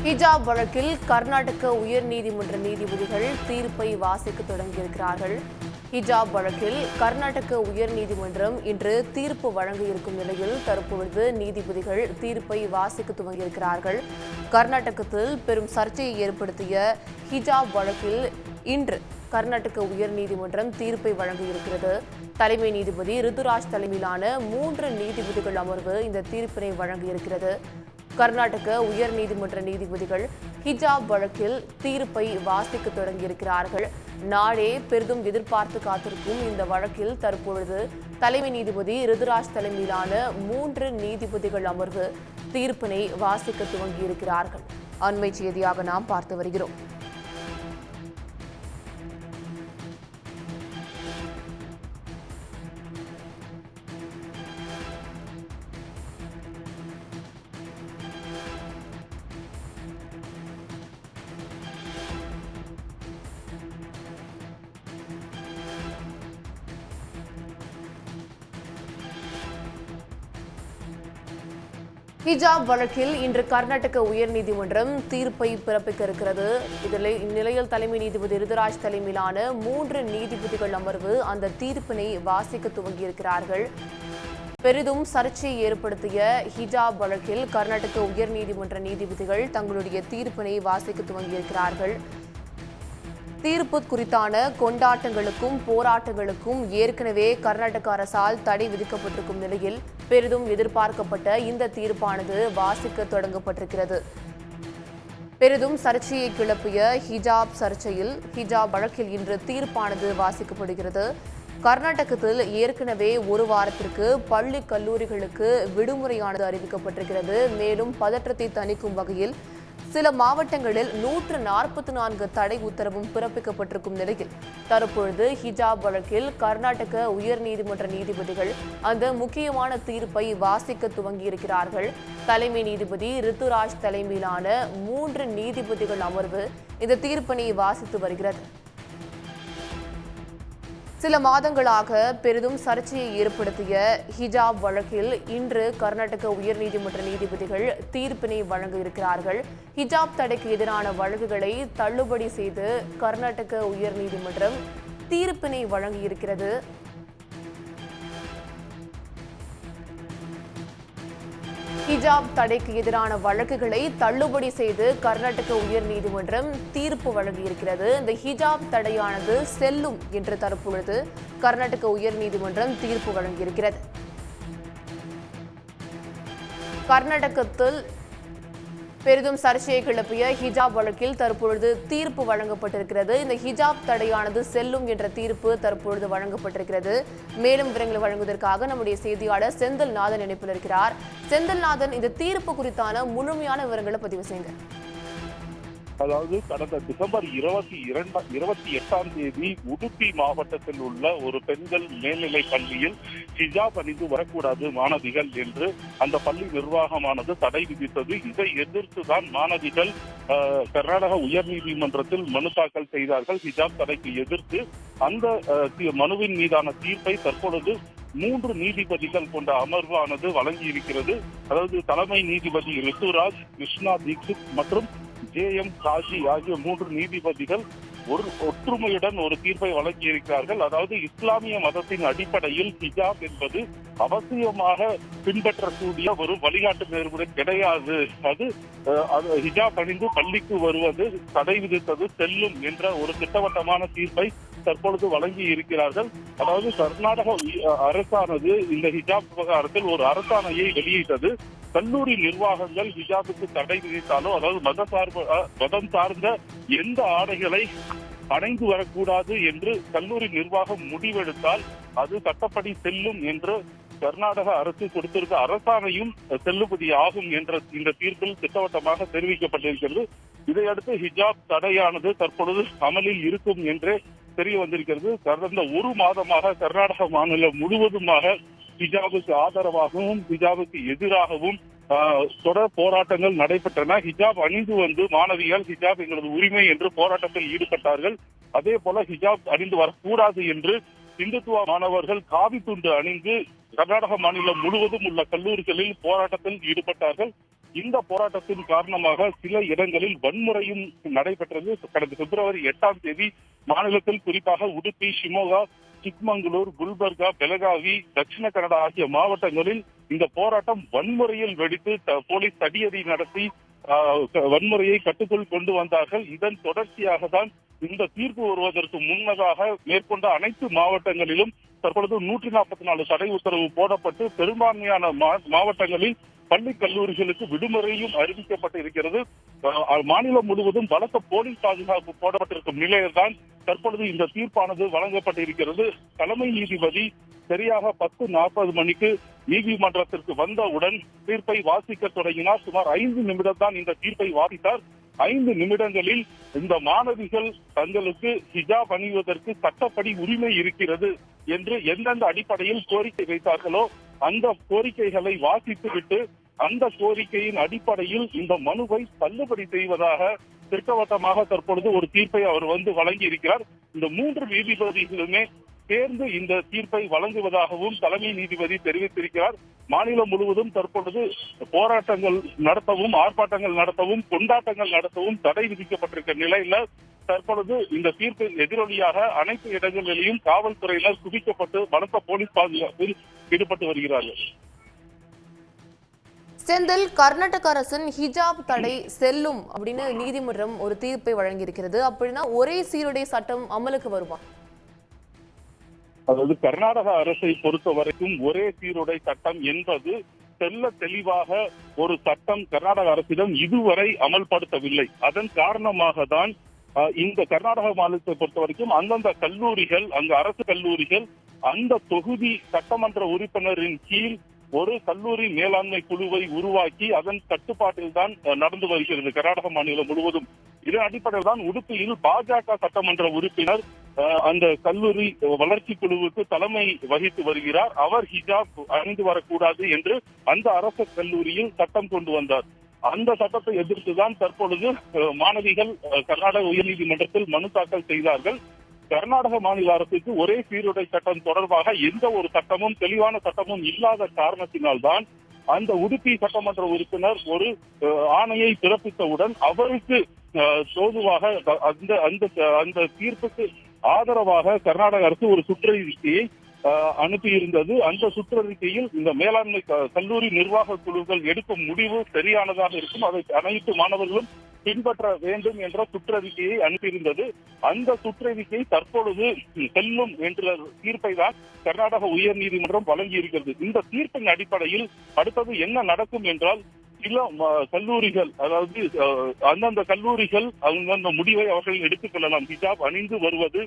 ஹிஜாப் வழக்கில் கர்நாடக உயர்நீதிமன்ற நீதிபதிகள் தீர்ப்பை வாசிக்க தொடங்கியிருக்கிறார்கள். ஹிஜாப் வழக்கில் கர்நாடக உயர்நீதிமன்றம் இன்று தீர்ப்பு வழங்க இருக்கும் நிலையில் தற்பொழுது நீதிபதிகள் தீர்ப்பை வாசிக்க துவங்கியிருக்கிறார்கள். கர்நாடகத்தில் பெரும் சர்ச்சையை ஏற்படுத்திய ஹிஜாப் வழக்கில் இன்று கர்நாடக உயர்நீதிமன்றம் தீர்ப்பை வழங்க இருக்கிறது. தலைமை நீதிபதி ரிதுராஜ் தலைமையிலான 3 நீதிபதிகள் அமர்வு இந்த தீர்ப்பினை வழங்கியிருக்கிறது. கர்நாடக உயர்நீதிமன்ற நீதிபதிகள் ஹிஜாப் வழக்கில் தீர்ப்பை வாசிக்க தொடங்கியிருக்கிறார்கள். நாடே பெரிதும் எதிர்பார்த்து காத்திருக்கும் இந்த வழக்கில் தற்பொழுது தலைமை நீதிபதி ரிதுராஜ் தலைமையிலான 3 நீதிபதிகள் அமர்வு தீர்ப்பினை வாசிக்க துவங்கியிருக்கிறார்கள். அண்மை செய்தியாக நாம் பார்த்து வருகிறோம். ஹிஜாப் வழக்கில் இன்று கர்நாடக உயர்நீதிமன்றம் தீர்ப்பை பிறப்பிக்க இருக்கிறது. இந்நிலையில் தலைமை நீதிபதி ரிதுராஜ் தலைமையிலான 3 நீதிபதிகள் அமர்வு அந்த தீர்ப்பினை வாசிக்க துவங்கியிருக்கிறார்கள். பெரிதும் சர்ச்சையை ஏற்படுத்திய ஹிஜாப் வழக்கில் கர்நாடக உயர்நீதிமன்ற நீதிபதிகள் தங்களுடைய தீர்ப்பினை வாசிக்க துவங்கியிருக்கிறார்கள். தீர்ப்பு குறித்தான கொண்டாட்டங்களுக்கும் போராட்டங்களுக்கும் ஏற்கனவே கர்நாடக அரசால் தடை விதிக்கப்பட்டிருக்கும் நிலையில் பெரிதும் எதிர்பார்க்கப்பட்ட இந்த தீர்ப்பானது வாசிக்க தொடங்கப்பட்டிருக்கிறது. பெரிதும் சர்ச்சையை கிளப்பிய ஹிஜாப் வழக்கில் இன்று தீர்ப்பானது வாசிக்கப்படுகிறது. கர்நாடகத்தில் ஏற்கனவே ஒரு வாரத்திற்கு பள்ளி கல்லூரிகளுக்கு விடுமுறையானது அறிவிக்கப்பட்டிருக்கிறது. மேலும் பதற்றத்தை தணிக்கும் வகையில் சில மாவட்டங்களில் 144 தடை உத்தரவும் பிறப்பிக்கப்பட்டிருக்கும் நிலையில் தற்பொழுது ஹிஜாப் வழக்கில் கர்நாடக உயர்நீதிமன்ற நீதிபதிகள் அந்த முக்கியமான தீர்ப்பை வாசிக்க துவங்கியிருக்கிறார்கள். தலைமை நீதிபதி ரிதுராஜ் தலைமையிலான 3 நீதிபதிகள் அமர்வு இந்த தீர்ப்பினை வாசித்து வருகிறது. சில மாதங்களாக பெரிதும் சர்ச்சையை ஏற்படுத்திய ஹிஜாப் வழக்கில் இன்று கர்நாடக உயர்நீதிமன்ற நீதிபதிகள் தீர்ப்பினை வழங்க இருக்கிறார்கள். ஹிஜாப் தடைக்கு எதிரான வழக்குகளை தள்ளுபடி செய்து கர்நாடக உயர்நீதிமன்றம் தீர்ப்பினை வழங்கியிருக்கிறது. ஹிஜாப் தடைக்கு எதிரான வழக்குகளை தள்ளுபடி செய்து கர்நாடக உயர்நீதிமன்றம் தீர்ப்பு வழங்கியிருக்கிறது. இந்த ஹிஜாப் தடையானது செல்லும் என்று தற்பொழுது கர்நாடக உயர்நீதிமன்றம் தீர்ப்பு வழங்கியிருக்கிறது. கர்நாடகத்தில் பெரிதும் சர்ச்சையை கிளப்பிய ஹிஜாப் வழக்கில் தற்பொழுது தீர்ப்பு வழங்கப்பட்டிருக்கிறது. இந்த ஹிஜாப் தடையானது செல்லும் என்ற தீர்ப்பு தற்பொழுது வழங்கப்பட்டிருக்கிறது. மேலும் விவரங்களை வழங்குவதற்காக நம்முடைய செய்தியாளர் செந்தில்நாதன் இணைப்பில் இருக்கிறார். செந்தில்நாதன், இந்த தீர்ப்பு குறித்தான முழுமையான விவரங்களை பதிவு செய்யுங்க. அதாவது கடந்த டிசம்பர் 28ஆம் தேதி உடுப்பி மாவட்டத்தில் உள்ள ஒரு பெண்கள் மேல்நிலை பள்ளியில் ஹிஜாப் அணிந்து வரக்கூடாது மாணவிகள் என்று அந்த பள்ளி நிர்வாகமானது தடை விதித்தது. இதை எதிர்த்துதான் மாணவிகள் கர்நாடக உயர்நீதிமன்றத்தில் மனு தாக்கல் செய்தார்கள். ஹிஜாப் தடைக்கு எதிர்த்து அந்த மனுவின் மீதான தீர்ப்பை தற்பொழுது 3 நீதிபதிகள் கொண்ட அமர்வானது வழங்கியிருக்கிறது. அதாவது தலைமை நீதிபதி ரிதுராஜ், கிருஷ்ணா தீக்ஷித் மற்றும் JM காஜி ஆகிய 3 நீதிபதிகள் ஒற்றுமையுடன் ஒரு தீர்ப்பை வழங்கியிருக்கிறார்கள். அதாவது இஸ்லாமிய மதத்தின் அடிப்படையில் ஹிஜாப் என்பது அவசியமாக பின்பற்றக்கூடிய ஒரு வழிகாட்டு நெறிமுறை கிடையாது. அது ஹிஜாப் அணிந்து பள்ளிக்கு வருவது தடை விதித்தது செல்லும் என்ற ஒரு திட்டவட்டமான தீர்ப்பை தற்பொழுது வழங்கி இருக்கிறார்கள். அதாவது கர்நாடக அரசானது இந்த ஹிஜாப் விவகாரத்தில் ஒரு அரசாணையை வெளியிட்டது. கல்லூரி நிர்வாகங்கள் ஹிஜாபுக்கு தடை விதித்தாலோ, அதாவது மதம் சார்ந்த எந்த ஆடைகளை அணிந்து வரக்கூடாது என்று கல்லூரி நிர்வாகம் முடிவெடுத்தால் அது சட்டப்படி செல்லும் என்று கர்நாடக அரசு கொடுத்திருக்க அரசாணையும் செல்லுபடி ஆகும் என்ற இந்த தீர்ப்பில் திட்டவட்டமாக தெரிவிக்கப்பட்டிருக்கிறது. இதையடுத்து ஹிஜாப் தடையானது தற்பொழுது அமலில் இருக்கும் என்றே தெரிய வந்திருக்கிறது. கடந்த ஒரு மாதமாக கர்நாடக மாநிலம் முழுவதுமாக ஹிஜாபுக்கு ஆதரவாகவும் ஹிஜாபுக்கு எதிராகவும் தொடர் போராட்டங்கள் நடைபெற்றன. ஹிஜாப் அணிந்து வந்து மாணவிகள் ஹிஜாப் எங்களது உரிமை என்று போராட்டத்தில் ஈடுபட்டார்கள். அதே போல ஹிஜாப் அணிந்து வரக்கூடாது என்று இந்துத்துவ மாணவர்கள் காவி துண்டு அணிந்து கர்நாடக மாநிலம் முழுவதும் உள்ள கல்லூரிகளில் போராட்டத்தில் ஈடுபட்டார்கள். இந்த போராட்டத்தின் காரணமாக சில இடங்களில் வன்முறையும் நடைபெற்றது. கடந்த பிப்ரவரி 8ஆம் தேதி மாநிலத்தில் குறிப்பாக உடுப்பி, ஷிமோகா, சிக்மங்களூர், குல்பர்கா, பெலகாவி, தட்சிண கன்னடா ஆகிய மாவட்டங்களில் இந்த போராட்டம் வன்முறையில் வெடித்து போலீஸ் தடியடி நடத்தி வன்முறையை கட்டுக்குள் கொண்டு வந்தார்கள். இதன் தொடர்ச்சியாக தான் இந்த தீர்ப்பு வருவதற்கு முன்னதாக மேற்கொண்ட அனைத்து மாவட்டங்களிலும் தற்பொழுது 144 தடை உத்தரவு போடப்பட்டு பெரும்பான்மையான மாவட்டங்களில் பள்ளி கல்லூரிகளுக்கு விடுமுறையும் அறிவிக்கப்பட்டிருக்கிறது. மாநிலம் முழுவதும் பலத்த போலீஸ் பாதுகாப்பு போடப்பட்டிருக்கும் நிலையில்தான் தற்பொழுது இந்த தீர்ப்பானது வழங்கப்பட்டிருக்கிறது. தலைமை நீதிபதி சரியாக 10:40 மணிக்கு நீதிமன்றத்திற்கு வந்தவுடன் தீர்ப்பை வாசிக்க தொடங்கினார். சுமார் 5 நிமிடம் தான் இந்த தீர்ப்பை வாசித்தார். 5 நிமிடங்களில் இந்த மாணவிகள் தங்களுக்கு ஹிஜாப் அணிவதற்கு சட்டப்படி உரிமை இருக்கிறது என்று எந்தெந்த அடிப்படையில் கோரிக்கை வைத்தார்களோ அந்த கோரிக்கைகளை வாசித்துவிட்டு அந்த கோரிக்கையின் அடிப்படையில் இந்த மனுவை தள்ளுபடி செய்வதாக திட்டவட்டமாக தற்பொழுது ஒரு தீர்ப்பை அவர் வழங்கி இருக்கிறார். இந்த 3 நீதிபதிகளுமே சேர்ந்து இந்த தீர்ப்பை வழங்குவதாகவும் தலைமை நீதிபதி தெரிவித்திருக்கிறார். மாநிலம் முழுவதும் தற்பொழுது போராட்டங்கள் நடத்தவும், ஆர்ப்பாட்டங்கள் நடத்தவும், கொண்டாட்டங்கள் நடத்தவும் தடை விதிக்கப்பட்டிருக்க நிலையில தற்பொழுது இந்த தீர்ப்பில் எதிரொலியாக அனைத்து இடங்களிலேயும் காவல்துறையினர் குவிக்கப்பட்டு பலத்த போலீஸ் பாதுகாப்பில் ஈடுபட்டு வருகிறார்கள். செந்தில், கர்நாடக அரசின் ஹிஜாப் தடை செல்லும் அப்படின்னு நீதிமன்றம் ஒரு தீர்ப்பை வழங்கியிருக்கிறது. அப்படின்னா ஒரே சீருடை சட்டம் அமலுக்கு வருமா? அதாவது கர்நாடக அரசை பொறுத்த வரைக்கும் ஒரே சீருடை சட்டம் என்பது தெல்ல தெளிவாக ஒரு சட்டம் கர்நாடக அரசிடம் இதுவரை அமல்படுத்தவில்லை. அதன் காரணமாக தான் இந்த கர்நாடக மாநிலத்தை பொறுத்த வரைக்கும் அந்தந்த கல்லூரிகள், அங்கு அரசு கல்லூரிகள் அந்த தொகுதி சட்டமன்ற உறுப்பினரின் கீழ் ஒரு கல்லூரி மேலாண்மை குழுவை உருவாக்கி அதன் கட்டுப்பாட்டில் தான் நடந்து வருகிறது கர்நாடக மாநிலம் முழுவதும். இதன் அடிப்படையில் தான் உடுப்பியில் பாஜக சட்டமன்ற உறுப்பினர் அந்த கல்லூரி வளர்ச்சி குழுவுக்கு தலைமை வகித்து வருகிறார். அவர் ஹிஜாப் அணிந்து வரக்கூடாது என்று அந்த அரசு கல்லூரியில் சட்டம் கொண்டு வந்தார். அந்த சட்டத்தை எதிர்த்துதான் தற்பொழுது மாணவிகள் கர்நாடக உயர்நீதிமன்றத்தில் மனு தாக்கல் செய்தார்கள். கர்நாடக மாநில அரசுக்கு ஒரே சீருடை சட்டம் தொடர்பாக எந்த ஒரு சட்டமும் தெளிவான சட்டமும் இல்லாத காரணத்தினால்தான் அந்த உடுப்பி சட்டமன்ற உறுப்பினர் ஒரு ஆணையை பிறப்பித்தவுடன் அவருக்கு தோதுவாக அந்த தீர்ப்புக்கு ஆதரவாக கர்நாடக அரசு ஒரு சுற்றறிக்கையை அனுப்பியிருந்தது. அந்த சுற்றறிக்கையில் இந்த மேலாண்மை கல்லூரி நிர்வாக குழுக்கள் எடுக்கும் முடிவு சரியானதாக இருக்கும், அதை அனைத்து மாணவர்களும் பின்பற்ற வேண்டும் என்ற சுற்றறிக்கையை அனுப்பியிருந்தது. அந்த சுற்றறிக்கை தற்பொழுது செல்லும் என்ற தீர்ப்பை தான் கர்நாடக உயர் நீதிமன்றம் வழங்கியிருக்கிறது. இந்த தீர்ப்பின் அடிப்படையில் அடுத்தது என்ன நடக்கும் என்றால் சில கல்லூரிகள், அதாவது அந்தந்த கல்லூரிகள் அந்தந்த முடிவை அவர்கள் எடுத்துக் கொள்ளலாம், ஹிஜாப் அணிந்து வருவது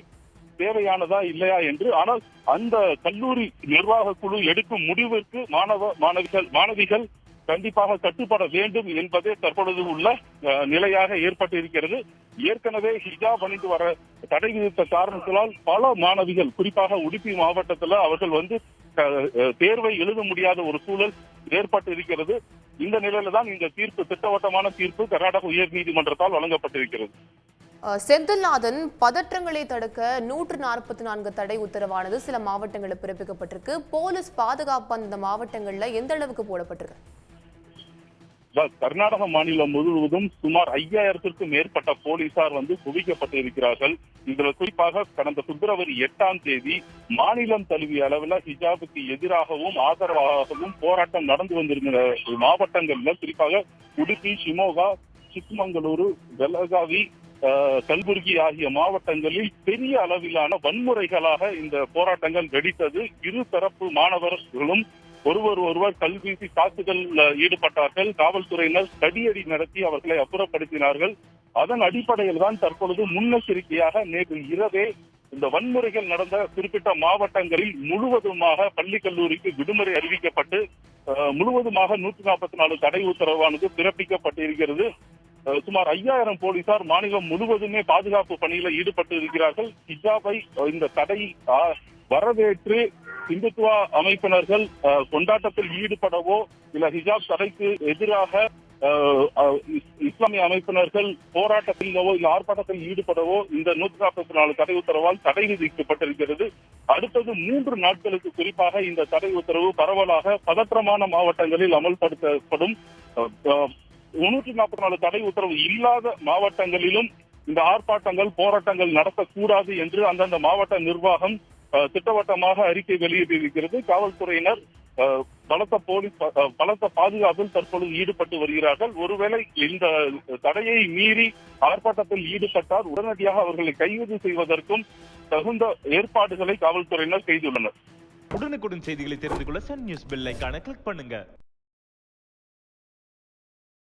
தேவையானதா இல்லையா என்று. ஆனால் அந்த கல்லூரி நிர்வாக குழு எடுக்கும் முடிவிற்கு மாணவிகள் கண்டிப்பாக கட்டுப்பட வேண்டும் என்பதே தற்பொழுது உள்ள நிலையாக ஏற்பட்டிருக்கிறது. ஏற்கனவே ஹிஜாப் அணிந்து வர தடை விதித்த காரணத்தினால் பல மாணவிகள், குறிப்பாக உடுப்பி மாவட்டத்தில் அவர்கள் தேர்வை எழுத முடியாத ஒரு சூழல் ஏற்பட்டு இருக்கிறது. இந்த நிலையில தான் இந்த தீர்ப்பு, திட்டவட்டமான தீர்ப்பு கர்நாடக உயர் நீதிமன்றத்தால் வழங்கப்பட்டிருக்கிறது. செந்தில்நாதன், பதற்றங்களை தடுக்க 144 தடை உத்தரவானது சில மாவட்டங்களில் பிறப்பிக்கப்பட்டிருக்கு. போலீஸ் பாதுகாப்பு அந்த மாவட்டங்கள்ல எந்த அளவுக்கு போடப்பட்டிருக்கு? கர்நாடக மாநிலம் முழுவதும் சுமார் 5000த்திற்கும் மேற்பட்ட போலீசார் குவிக்கப்பட்டிருக்கிறார்கள். இதுல குறிப்பாக கடந்த பிப்ரவரி 8ஆம் தேதி மாநிலம் தழுவிய அளவில் ஹிஜாபுக்கு எதிராகவும் ஆதரவாகவும் போராட்டம் நடந்து வந்திருக்கிற மாவட்டங்கள்ல குறிப்பாக உடுப்பி, ஷிமோகா, சிக்மங்களூரு, பெலகாவி, கல்புர்கி ஆகிய மாவட்டங்களில் பெரிய அளவிலான வன்முறைகளாக இந்த போராட்டங்கள் வெடித்தது. இரு தரப்பு மாணவர்களும் ஒருவர் கல்வீசி தாக்குதல் ஈடுபட்டார்கள். காவல்துறையினர் தடியடி நடத்தி அவர்களை அப்புறப்படுத்தினார்கள். அதன் அடிப்படையில் தான் தற்பொழுது முன்னெச்சரிக்கையாக நேற்று இரவே இந்த வன்முறைகள் நடந்த குறிப்பிட்ட மாவட்டங்களில் முழுவதுமாக பள்ளி கல்லூரிக்கு விடுமுறை அறிவிக்கப்பட்டு முழுவதுமாக 144 தடை உத்தரவானது பிறப்பிக்கப்பட்டிருக்கிறது. சுமார் 5000 போலீசார் மாநிலம் முழுவதுமே பாதுகாப்பு பணியில ஈடுபட்டு இருக்கிறார்கள். ஹிஜாபை இந்த தடை வரவேற்று இந்துத்துவா அமைப்பினர்கள் கொண்டாட்டத்தில் ஈடுபடவோ இல்ல ஹிஜாப் தடைக்கு எதிராக இஸ்லாமிய அமைப்பினர்கள் போராட்டத்திலோ இல்ல ஆர்ப்பாட்டத்தில் ஈடுபடவோ இந்த 144 தடை உத்தரவால் தடை விதிக்கப்பட்டிருக்கிறது. அடுத்தது 3 நாட்களுக்கு குறிப்பாக இந்த தடை உத்தரவு பரவலாக பதற்றமான மாவட்டங்களில் அமல்படுத்தப்படும். 344 தடை உத்தரவு இல்லாத மாவட்டங்களிலும் இந்த ஆர்ப்பாட்டங்கள் போராட்டங்கள் நடத்தக்கூடாது என்று அந்தந்த மாவட்ட நிர்வாகம் திட்டவட்டமாக அறிக்கை வெளியிட்டிருக்கிறது. காவல்துறையினர் பலத்த பாதுகாப்பில் தற்பொழுது ஈடுபட்டு வருகிறார்கள். ஒருவேளை இந்த தடையை மீறி ஆர்ப்பாட்டத்தில் ஈடுபட்டால் உடனடியாக அவர்களை கைது செய்வதற்கும் தகுந்த ஏற்பாடுகளை காவல்துறையினர் செய்துள்ளனர். உடனுக்குடன் செய்திகளை தெரிந்து கொள்ள சன் நியூஸ் பெல் ஐகானை கிளிக் பண்ணுங்க.